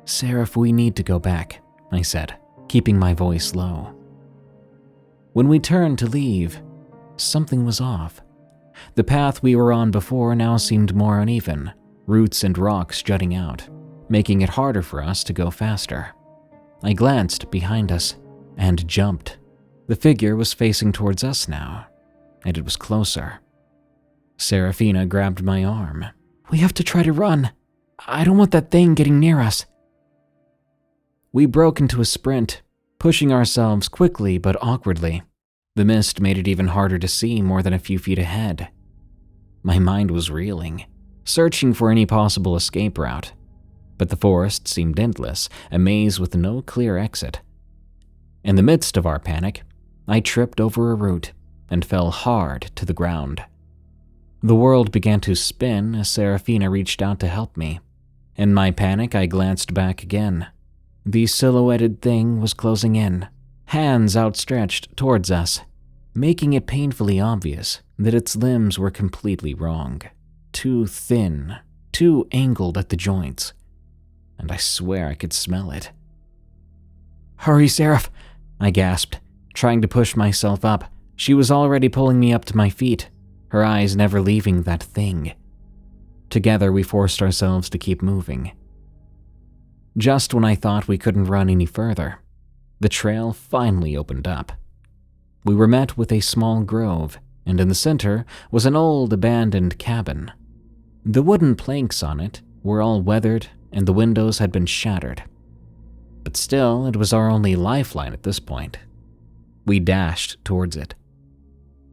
Speaker 1: "Seraph, we need to go back," I said, keeping my voice low. When we turned to leave, something was off. The path we were on before now seemed more uneven, roots and rocks jutting out, making it harder for us to go faster. I glanced behind us and jumped. The figure was facing towards us now, and it was closer. Serafina grabbed my arm. "We have to try to run. I don't want that thing getting near us." We broke into a sprint, pushing ourselves quickly but awkwardly. The mist made it even harder to see more than a few feet ahead. My mind was reeling, searching for any possible escape route, but the forest seemed endless, a maze with no clear exit. In the midst of our panic, I tripped over a root and fell hard to the ground. The world began to spin as Serafina reached out to help me. In my panic, I glanced back again. The silhouetted thing was closing in, hands outstretched towards us, making it painfully obvious that its limbs were completely wrong. Too thin, too angled at the joints, and I swear I could smell it. "Hurry, Seraph," I gasped, trying to push myself up. She was already pulling me up to my feet, her eyes never leaving that thing. Together we forced ourselves to keep moving. Just when I thought we couldn't run any further, the trail finally opened up. We were met with a small grove, and in the center was an old abandoned cabin. The wooden planks on it were all weathered and the windows had been shattered. But still, it was our only lifeline at this point. We dashed towards it.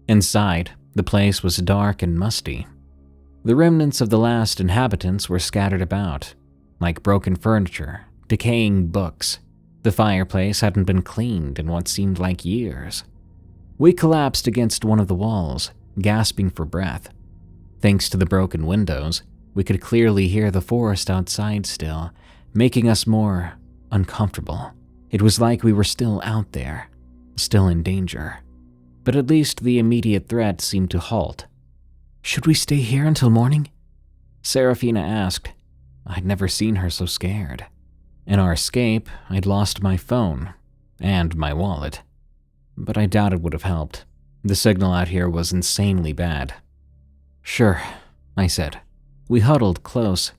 Speaker 1: Inside, the place was dark and musty. The remnants of the last inhabitants were scattered about, like broken furniture, decaying books. The fireplace hadn't been cleaned in what seemed like years. We collapsed against one of the walls, gasping for breath. Thanks to the broken windows, we could clearly hear the forest outside still, making us more uncomfortable. It was like we were still out there, still in danger. But at least the immediate threat seemed to halt. "Should we stay here until morning?" Serafina asked. I'd never seen her so scared. In our escape, I'd lost my phone and my wallet, but I doubt it would have helped. The signal out here was insanely bad. "Sure," I said. We huddled close.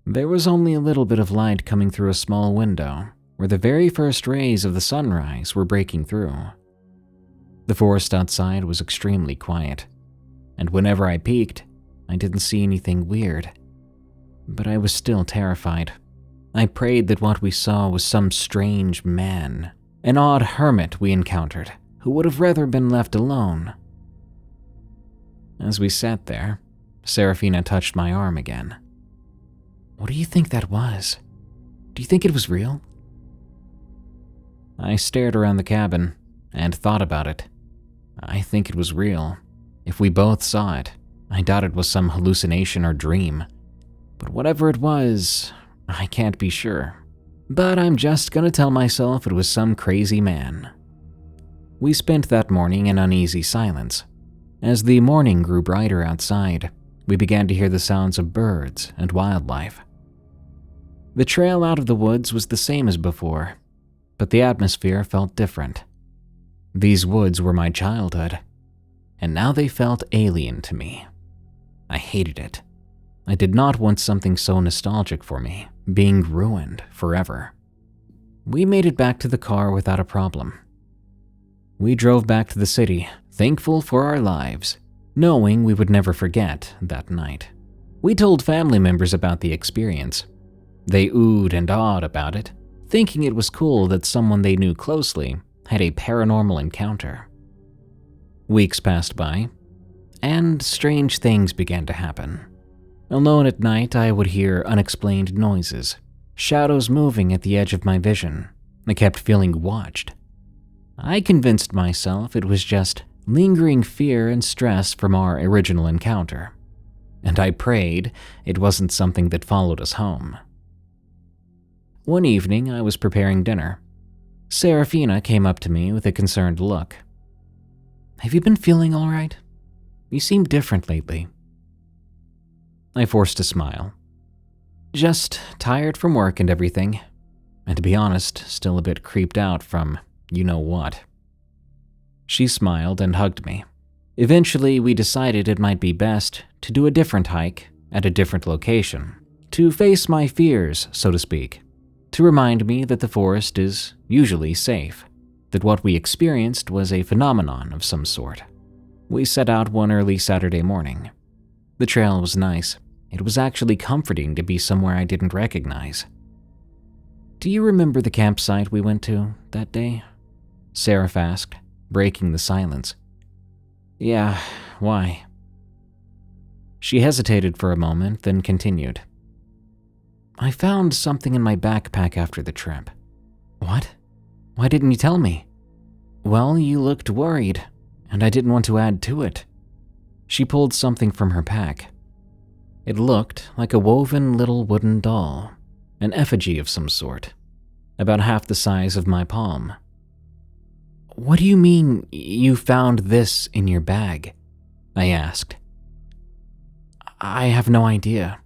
Speaker 1: There was only a little bit of light coming through a small window, where the very first rays of the sunrise were breaking through. The forest outside was extremely quiet, and whenever I peeked, I didn't see anything weird. But I was still terrified. I prayed that what we saw was some strange man, an odd hermit we encountered, who would have rather been left alone. As we sat there, Serafina touched my arm again. "What do you think that was? Do you think it was real?" I stared around the cabin and thought about it. I think it was real. If we both saw it, I doubt it was some hallucination or dream. But whatever it was, I can't be sure. But I'm just gonna tell myself it was some crazy man. We spent that morning in uneasy silence. As the morning grew brighter outside, we began to hear the sounds of birds and wildlife. The trail out of the woods was the same as before, but the atmosphere felt different. These woods were my childhood, and now they felt alien to me. I hated it. I did not want something so nostalgic for me, being ruined forever. We made it back to the car without a problem. We drove back to the city, thankful for our lives, knowing we would never forget that night. We told family members about the experience. They oohed and awed about it, thinking it was cool that someone they knew closely had a paranormal encounter. Weeks passed by, and strange things began to happen. Alone at night, I would hear unexplained noises, shadows moving at the edge of my vision. I kept feeling watched. I convinced myself it was just lingering fear and stress from our original encounter, and I prayed it wasn't something that followed us home. One evening, I was preparing dinner. Serafina came up to me with a concerned look. "Have you been feeling all right? You seem different lately." I forced a smile. "Just tired from work and everything, and to be honest, still a bit creeped out from you-know-what." She smiled and hugged me. Eventually, we decided it might be best to do a different hike at a different location, to face my fears, so to speak, to remind me that the forest is usually safe, that what we experienced was a phenomenon of some sort. We set out one early Saturday morning. The trail was nice. It was actually comforting to be somewhere I didn't recognize. "Do you remember the campsite we went to that day?" Seraph asked, breaking the silence. "Yeah, why?" She hesitated for a moment, then continued. "I found something in my backpack after the trip." "What? Why didn't you tell me?" "Well, you looked worried, and I didn't want to add to it." She pulled something from her pack. It looked like a woven little wooden doll, an effigy of some sort, about half the size of my palm. "What do you mean you found this in your bag?" I asked. "I have no idea.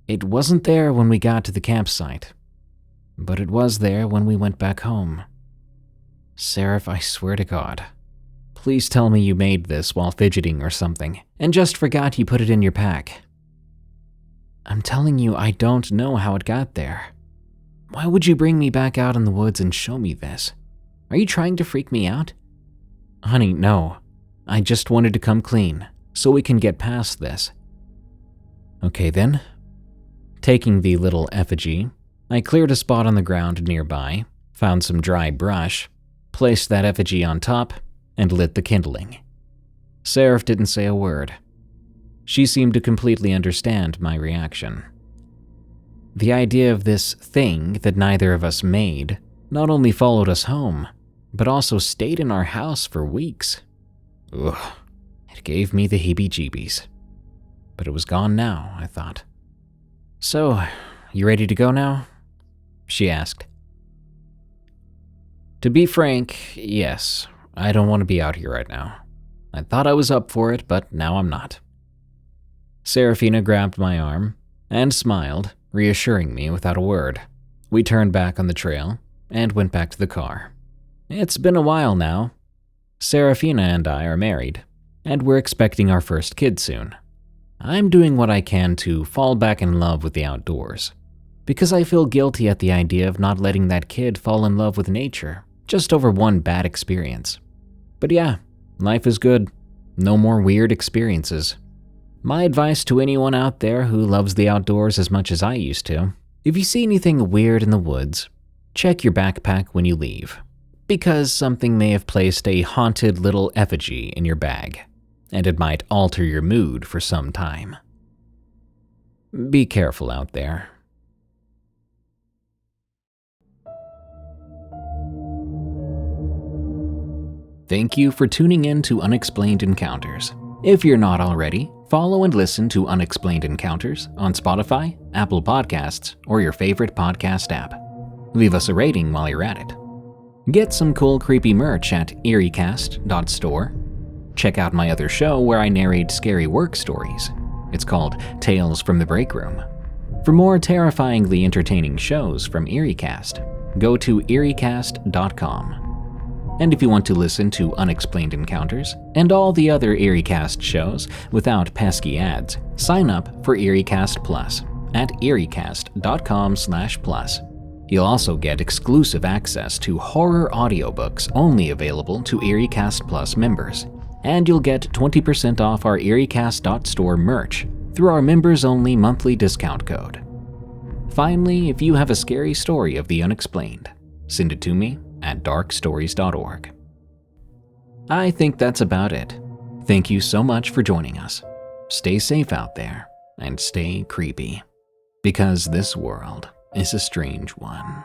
Speaker 1: It wasn't there when we got to the campsite, but it was there when we went back home." "Seraph, I swear to God. Please tell me you made this while fidgeting or something, and just forgot you put it in your pack." "I'm telling you, I don't know how it got there. Why would you bring me back out in the woods and show me this? Are you trying to freak me out?" "Honey, no. I just wanted to come clean, so we can get past this." "Okay then." Taking the little effigy, I cleared a spot on the ground nearby, found some dry brush, placed that effigy on top, and lit the kindling. Seraph didn't say a word. She seemed to completely understand my reaction. The idea of this thing that neither of us made not only followed us home, but also stayed in our house for weeks. Ugh, it gave me the heebie-jeebies. But it was gone now, I thought. "So, you ready to go now?" she asked. To be frank, yes. I don't want to be out here right now. I thought I was up for it, but now I'm not. Serafina grabbed my arm and smiled, reassuring me without a word. We turned back on the trail and went back to the car. It's been a while now. Serafina and I are married, and we're expecting our first kid soon. I'm doing what I can to fall back in love with the outdoors, because I feel guilty at the idea of not letting that kid fall in love with nature just over one bad experience. But yeah, life is good. No more weird experiences. My advice to anyone out there who loves the outdoors as much as I used to, if you see anything weird in the woods, check your backpack when you leave, because something may have placed a haunted little effigy in your bag, and it might alter your mood for some time. Be careful out there. Thank you for tuning in to Unexplained Encounters. If you're not already, follow and listen to Unexplained Encounters on Spotify, Apple Podcasts, or your favorite podcast app. Leave us a rating while you're at it. Get some cool creepy merch at eeriecast.store. Check out my other show where I narrate scary work stories. It's called Tales from the Break Room. For more terrifyingly entertaining shows from EerieCast, go to eeriecast.com. And if you want to listen to Unexplained Encounters and all the other EerieCast shows without pesky ads, sign up for EerieCast Plus at eeriecast.com/plus. You'll also get exclusive access to horror audiobooks only available to EerieCast Plus members. And you'll get 20% off our EerieCast.store merch through our members-only monthly discount code. Finally, if you have a scary story of the unexplained, send it to me at darkstories.org. I think that's about it. Thank you so much for joining us. Stay safe out there and stay creepy, because this world is a strange one.